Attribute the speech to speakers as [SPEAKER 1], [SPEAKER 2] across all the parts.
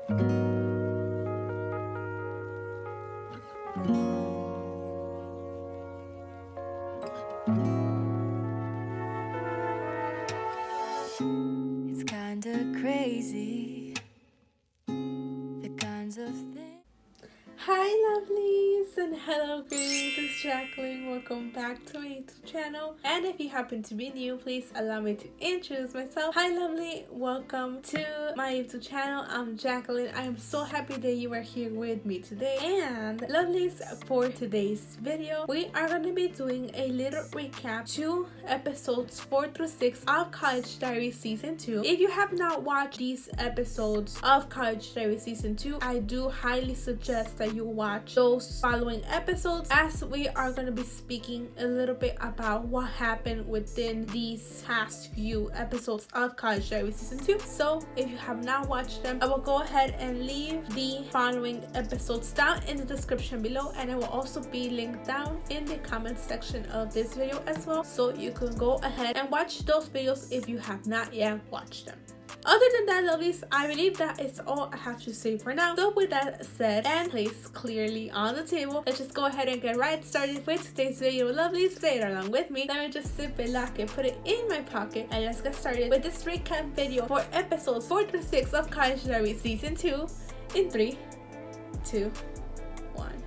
[SPEAKER 1] It's kinda crazy, the kinds of things.
[SPEAKER 2] Hi lovelies and hello greetings, it's Jacqueline. Welcome back to my YouTube channel, and if you happen to be new, please allow me to introduce myself. Hi lovely, welcome to my YouTube channel. I'm Jacqueline. I am so happy that you are here with me today. And lovelies, for today's video we are going to be doing a little recap to episodes 4 through 6 of College Diaries Season 2. If you have not watched these episodes of College Diaries Season 2, I do highly suggest that you watch those following episodes, as we are going to be speaking a little bit about what happened within these past few episodes of College Diaries Season 2. So if you have not watched them, I will go ahead and leave the following episodes down in the description below, and it will also be linked down in the comment section of this video as well, so you can go ahead and watch those videos if you have not yet watched them. Other than that, lovelies, I believe that is all I have to say for now. So with that said and placed clearly on the table, let's just go ahead and get right started with today's video, lovelies. Say it along with me. Let me just sit back and put it in my pocket, and let's get started with this recap video for episodes 4 through 6 of College Diaries Season 2 in 3, 2, 1.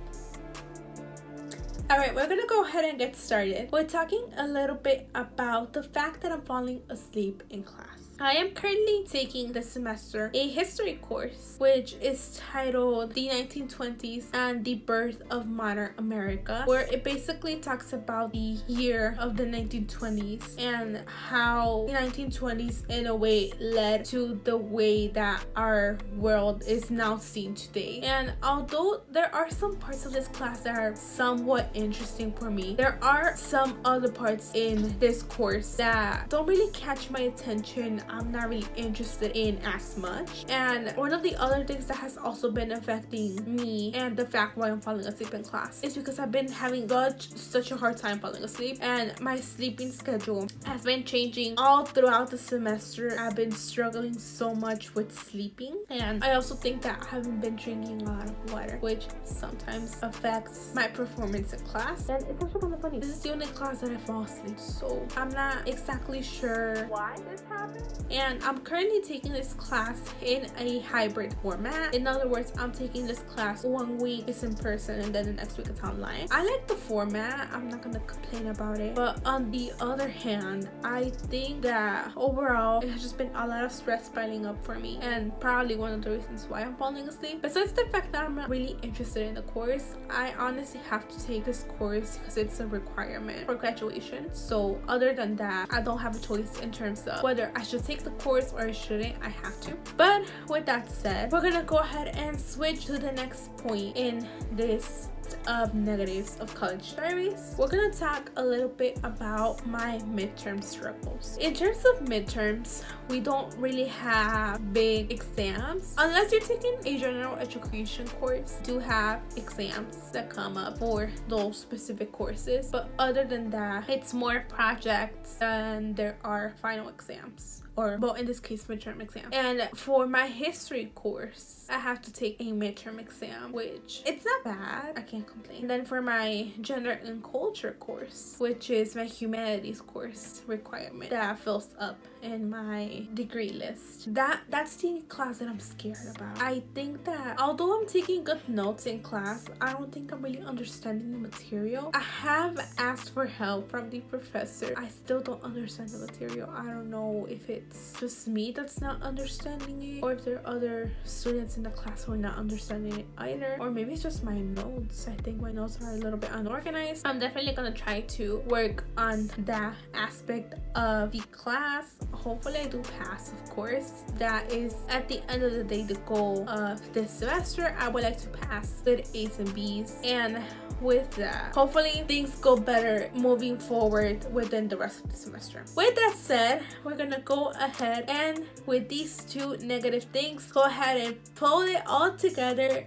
[SPEAKER 2] Alright, we're gonna go ahead and get started. We're talking a little bit about the fact that I'm falling asleep in class. I am currently taking this semester a history course, which is titled The 1920s and the Birth of Modern America, where it basically talks about the year of the 1920s and how the 1920s in a way led to the way that our world is now seen today. And although there are some parts of this class that are somewhat interesting for me, there are some other parts in this course that don't really catch my attention. I'm not really interested in as much. And one of the other things that has also been affecting me and the fact why I'm falling asleep in class is because I've been having such a hard time falling asleep, and my sleeping schedule has been changing all throughout the semester. I've been struggling so much with sleeping, and I also think that I haven't been drinking a lot of water, which sometimes affects my performance in class. And it's actually kind of funny, this is the only class that I fall asleep, so I'm not exactly sure why this happened. And I'm currently taking this class in a hybrid format. In other words, I'm taking this class 1 week is in person and then the next week it's online. I like the format, I'm not gonna complain about it, but on the other hand, I think that overall it has just been a lot of stress piling up for me, and probably one of the reasons why I'm falling asleep. Besides the fact that I'm not really interested in the course, I honestly have to take this course because it's a requirement for graduation. So other than that, I don't have a choice in terms of whether I should take the course or I shouldn't. I have to. But with that said, we're gonna go ahead and switch to the next point in this of negatives of College Diaries. We're gonna talk a little bit about my midterm struggles. In terms of midterms, we don't really have big exams unless you're taking a general education course. Do have exams that come up for those specific courses, but other than that, it's more projects than there are final exams, or well, in this case, midterm exam. And for my history course, I have to take a midterm exam, which it's not bad, I can't complain. And then for my gender and culture course, which is my humanities course requirement that fills up in my degree list, that's the class that I'm scared about. I think that although I'm taking good notes in class, I don't think I'm really understanding the material. I have asked for help from the professor. I still don't understand the material. I don't know if it's just me that's not understanding it, or if there are other students in the class who are not understanding it either, or maybe it's just my notes. I think my notes are a little bit unorganized. I'm definitely gonna try to work on that aspect of the class. Hopefully I do pass, of course. That is at the end of the day the goal of this semester. I would like to pass with A's and B's, and with that, hopefully things go better moving forward within the rest of the semester. With that said, we're gonna go ahead and with these two negative things, go ahead and pull it all together,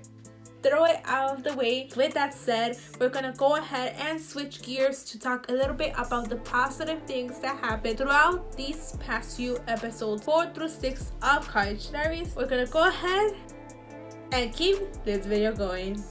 [SPEAKER 2] throw it out of the way. With that said, we're gonna go ahead and switch gears to talk a little bit about the positive things that happened throughout these past few episodes 4 through 6 of College Diaries. We're gonna go ahead and keep this video going.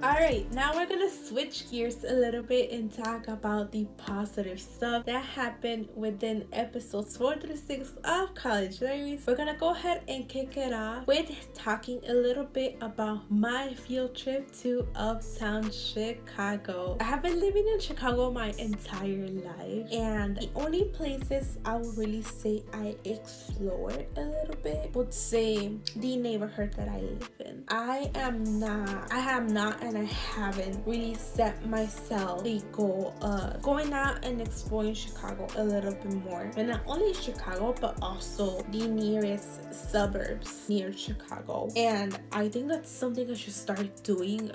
[SPEAKER 2] Alright, now we're gonna switch gears a little bit and talk about the positive stuff that happened within episodes 4 through 6 of College Diaries. We're gonna go ahead and kick it off with talking a little bit about my field trip to Uptown Chicago. I have been living in Chicago my entire life, and the only places I would really say I explored a little bit would say the neighborhood that I live in. I have not and I haven't really set myself a goal of going out and exploring Chicago a little bit more. And not only Chicago, but also the nearest suburbs near Chicago. And I think that's something I should start doing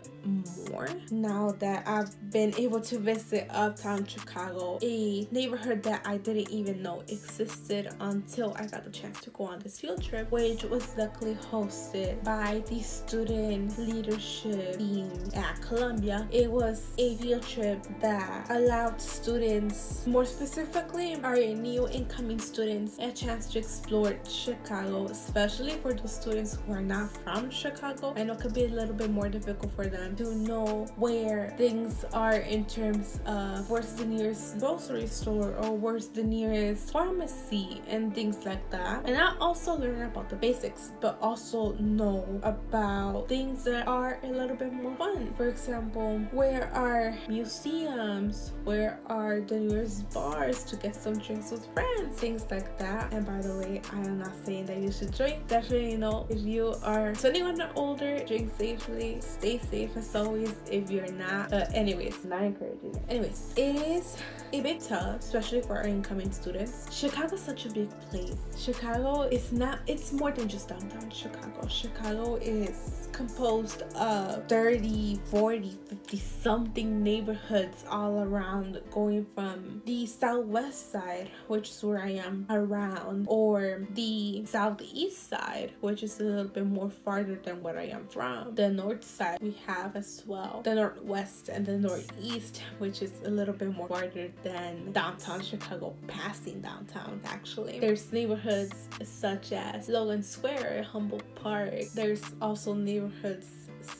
[SPEAKER 2] more now that I've been able to visit Uptown Chicago, a neighborhood that I didn't even know existed until I got the chance to go on this field trip, which was luckily hosted by the student leadership team at Columbia. It was a field trip that allowed students, more specifically our new incoming students, a chance to explore Chicago, especially for those students who are not from Chicago. I know it could be a little bit more difficult for them to know where things are in terms of where's the nearest grocery store or where's the nearest pharmacy and things like that. And I also learn about the basics, but also know about things that are a little bit more fun. For example, where are museums, where are the nearest bars to get some drinks with friends, things like that. And by the way, I am not saying that you should drink. Definitely no. If you are 21 or older, drink safely, stay safe as always. If you're not, anyways, not encouraging. Anyways, it is a bit tough, especially for our incoming students. Chicago's such a big place. Chicago is not, it's more than just downtown Chicago. Chicago is composed of 30, 40, 50 something neighborhoods all around, going from the southwest side, which is where I am, around, or the southeast side, which is a little bit more farther than where I am from. The north side we have as well, the northwest and the northeast, which is a little bit more farther than downtown Chicago, passing downtown actually. There's neighborhoods such as Logan Square, Humboldt Park. There's also neighborhoods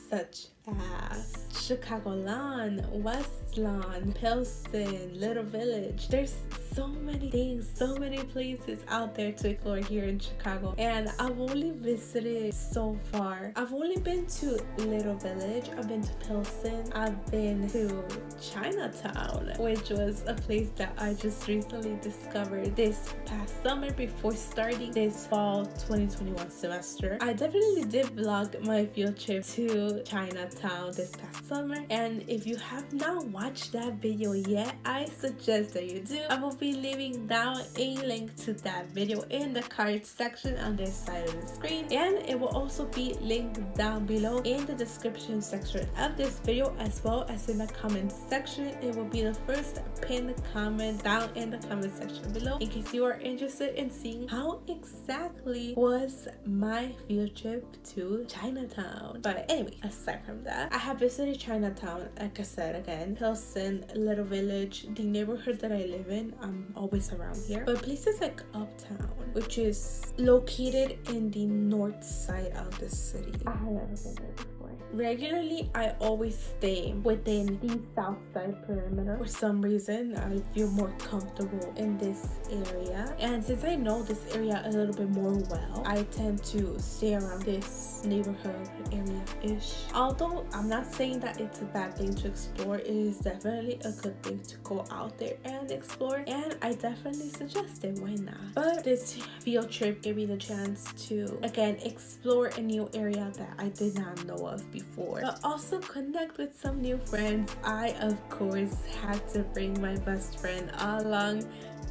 [SPEAKER 2] such as Chicago Lawn, West Lawn, Pilsen, Little Village. There's so many things, so many places out there to explore here in Chicago, and I've only visited so far. I've only been to Little Village, I've been to Pilsen, I've been to Chinatown, which was a place that I just recently discovered this past summer before starting this fall 2021 semester. I definitely did vlog my field trip to Chinatown this past summer, and if you have not watched that video yet, I suggest that you do. I will be leaving down a link to that video in the card section on this side of the screen, and it will also be linked down below in the description section of this video, as well as in the comment section. It will be the first pinned comment down in the comment section below in case you are interested in seeing how exactly was my field trip to Chinatown. But anyway, aside from that, I have visited Chinatown, like I said again, Pilsen, Little Village, the neighborhood that I live in. I'm always around here. But places like Uptown, which is located in the north side of the city, I have never been there before. Regularly, I always stay within the south side perimeter. For some reason, I feel more comfortable in this area. And since I know this area a little bit more well, I tend to stay around this neighborhood area-ish. Although I'm not saying that it's a bad thing to explore, it is definitely a good thing to go out there and explore. And I definitely suggest it, why not? But this field trip gave me the chance to, again, explore a new area that I did not know of before, but also connect with some new friends. I, of course, had to bring my best friend along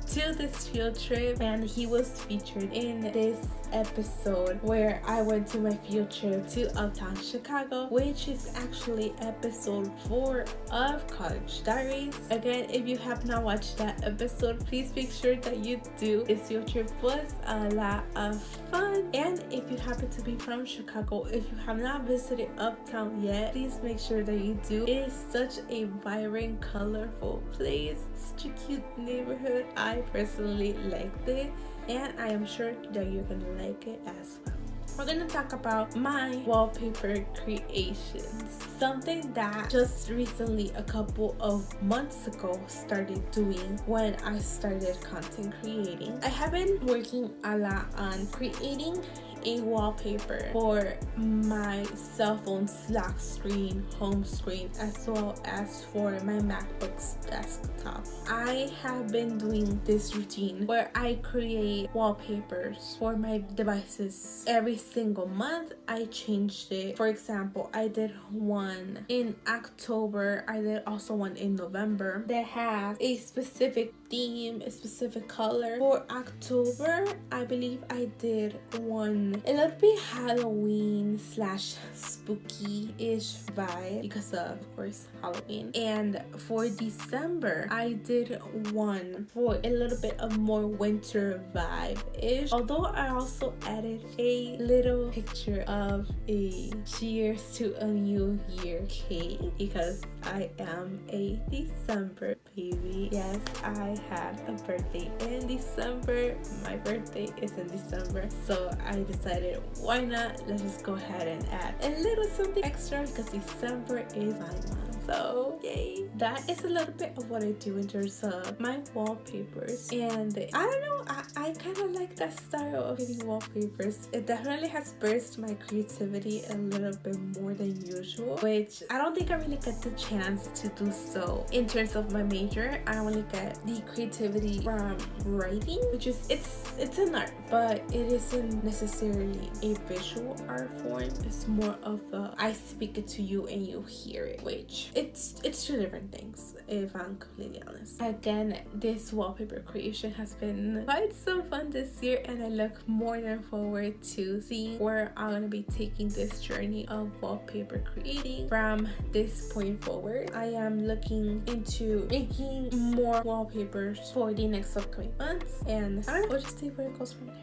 [SPEAKER 2] to this field trip, and he was featured in this episode where I went to my field trip to Uptown Chicago, which is actually episode 4 of College Diaries. Again, if you have not watched that episode, please make sure that you do. This field trip was a lot of fun, and if you happen to be from Chicago, if you have not visited Uptown yet, please make sure that you do. It is such a vibrant, colorful place, such a cute neighborhood. I personally liked it, and I am sure that you're gonna like it as well. we're gonna talk about my wallpaper creations. Something that just recently, a couple of months ago, started doing when I started content creating. I have been working a lot on creating a wallpaper for my cell phone lock screen, home screen, as well as for my MacBook's desktop. I have been doing this routine where I create wallpapers for my devices every single month. I changed it. For example, I did one in October. I did also one in November that has a specific theme, a specific color. For October, I believe I did one a little bit Halloween slash spooky-ish vibe because of course Halloween. And for December, I did one for a little bit of more winter vibe-ish, although I also added a little picture of a cheers to a new year cake because I am a December baby. Yes, I had a birthday in December. My birthday is in December, so I decided why not, let's just go ahead and add a little something extra because December is my month. So yay, that is a little bit of what I do in terms of my wallpapers. And I don't know, I kind of like that style of creating wallpapers. It definitely has burst my creativity a little bit more than usual, which I don't think I really get the chance to do so in terms of my major. I only get the creativity from writing, which is it's an art, but it isn't necessarily a visual art form. It's more of a I speak it to you and you hear it, which it's two different things if I'm completely honest. Again, this wallpaper creation has been quite some fun this year, and I look more than forward to seeing where I'm gonna be taking this journey of wallpaper creating from this point forward. I am looking into making more wallpapers for the next upcoming months, and I don't know, we'll just see where it goes from there.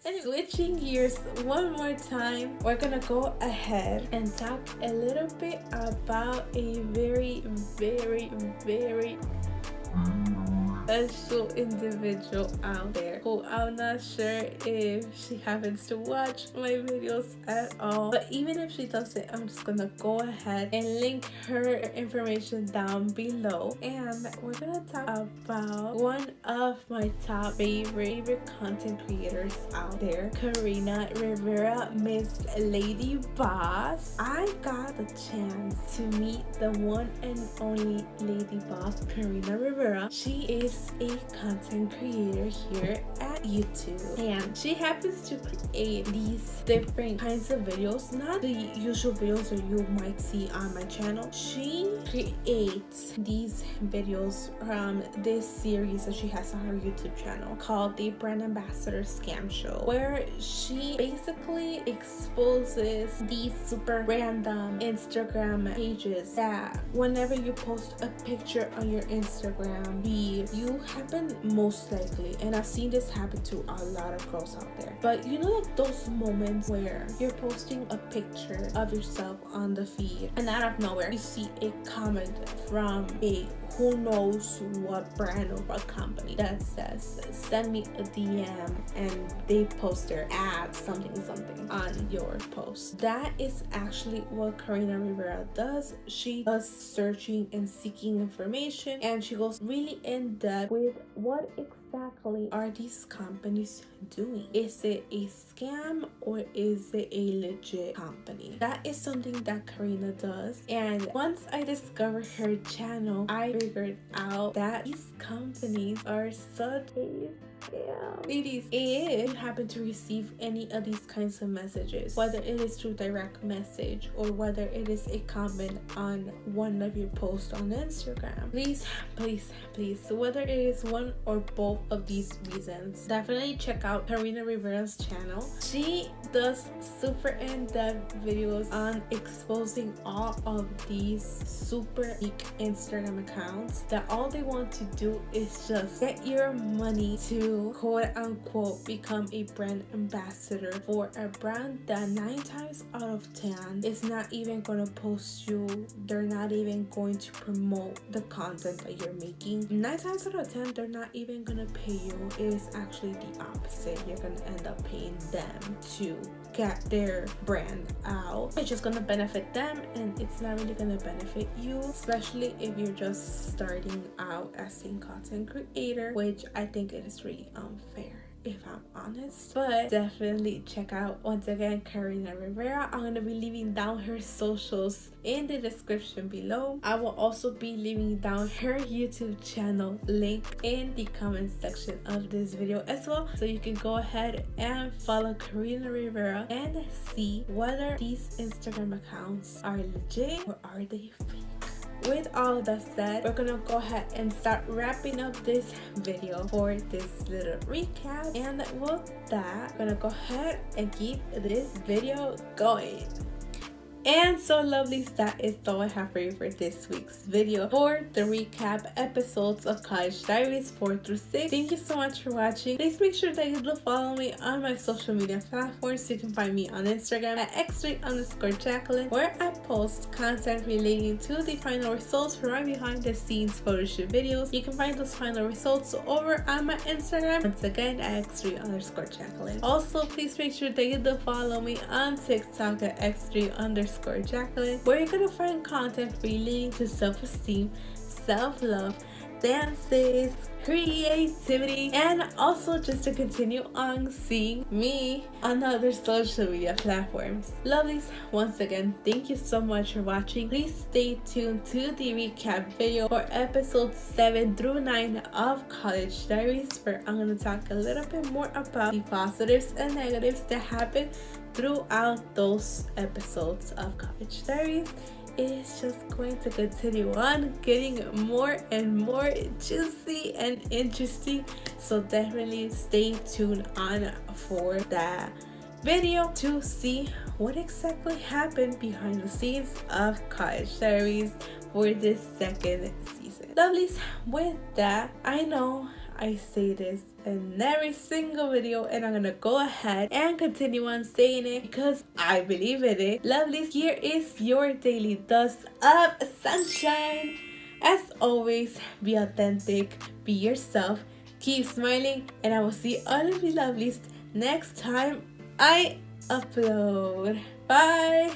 [SPEAKER 2] Anyway, switching gears one more time, we're gonna go ahead and talk a little bit about a very special individual out there who I'm not sure if she happens to watch my videos at all, but even if she doesn't, I'm just gonna go ahead and link her information down below. And we're gonna talk about one of my top favorite content creators out there, Karina Rivera, Miss Lady Boss. I got the chance to meet the one and only Lady Boss, Karina Rivera. She is a content creator here at YouTube, and she happens to create these different kinds of videos, not the usual videos that you might see on my channel. She creates these videos from this series that she has on her YouTube channel called the Brand Ambassador Scam Show, where she basically exposes these super random Instagram pages that whenever you post a picture on your Instagram feed, you happen most likely, and I've seen this happen to a lot of girls out there, but you know, like those moments where you're posting a picture of yourself on the feed and out of nowhere you see a comment from a who knows what brand or what company that says send me a DM, and they post their ad something on your post. That is actually what Karina Rivera does. She does searching and seeking information, and she goes really in depth with what exactly are these companies doing. Is it a scam or is it a legit company? That is something that Karina does, and once I discovered her channel, I figured out that these companies are such a scam. Ladies, if you happen to receive any of these kinds of messages, whether it is through direct message or whether it is a comment on one of your posts on Instagram, please, whether it is one or both of these reasons, definitely check out Karina Rivera's channel. She does super in-depth videos on exposing all of these super weak Instagram accounts that all they want to do is just get your money to quote unquote become a brand ambassador for a brand that 9 times out of 10 is not even going to post you. They're not even going to promote the content that you're making. 9 times out of 10 they're not even going to pay you. It is actually the opposite. You're going to end up paying them to get their brand out. It's just gonna benefit them, and it's not really gonna benefit you, especially if you're just starting out as a content creator, which I think it is really unfair, if I'm honest. But definitely check out, once again, Karina Rivera. I'm gonna be leaving down her socials in the description below. I will also be leaving down her YouTube channel link in the comment section of this video as well, so you can go ahead and follow Karina Rivera and see whether these Instagram accounts are legit or are they fake. With all that said, we're gonna go ahead and start wrapping up this video for this little recap, and with that, I'm gonna go ahead and keep this video going. And so lovelies, that is all I have for you for this week's video for the recap episodes of College Diaries 4 through 6. Thank you so much for watching. Please make sure that you do follow me on my social media platforms. You can find me on Instagram at x3_Jacqueline, where I post content relating to the final results for my behind the scenes photoshoot videos. You can find those final results over on my Instagram, once again at x3_Jacqueline. Also, please make sure that you do follow me on TikTok at x3_Jacqueline, where you're gonna find content relating to self-esteem, self-love, dances, creativity, and also just to continue on seeing me on other social media platforms. Lovelies, once again, thank you so much for watching. Please stay tuned to the recap video for episodes 7 through 9 of College Diaries, where I'm going to talk a little bit more about the positives and negatives that happen throughout those episodes of College Diaries. It is just going to continue on getting more and more juicy and interesting, so definitely stay tuned on for that video to see what exactly happened behind the scenes of College Diaries for this second season. Lovelies, with that, I know I say this in every single video, and I'm gonna go ahead and continue on saying it because I believe in it. Lovelies, here is your daily dose of sunshine. As always, be authentic, be yourself, keep smiling, and I will see all of you lovelies next time I upload. Bye!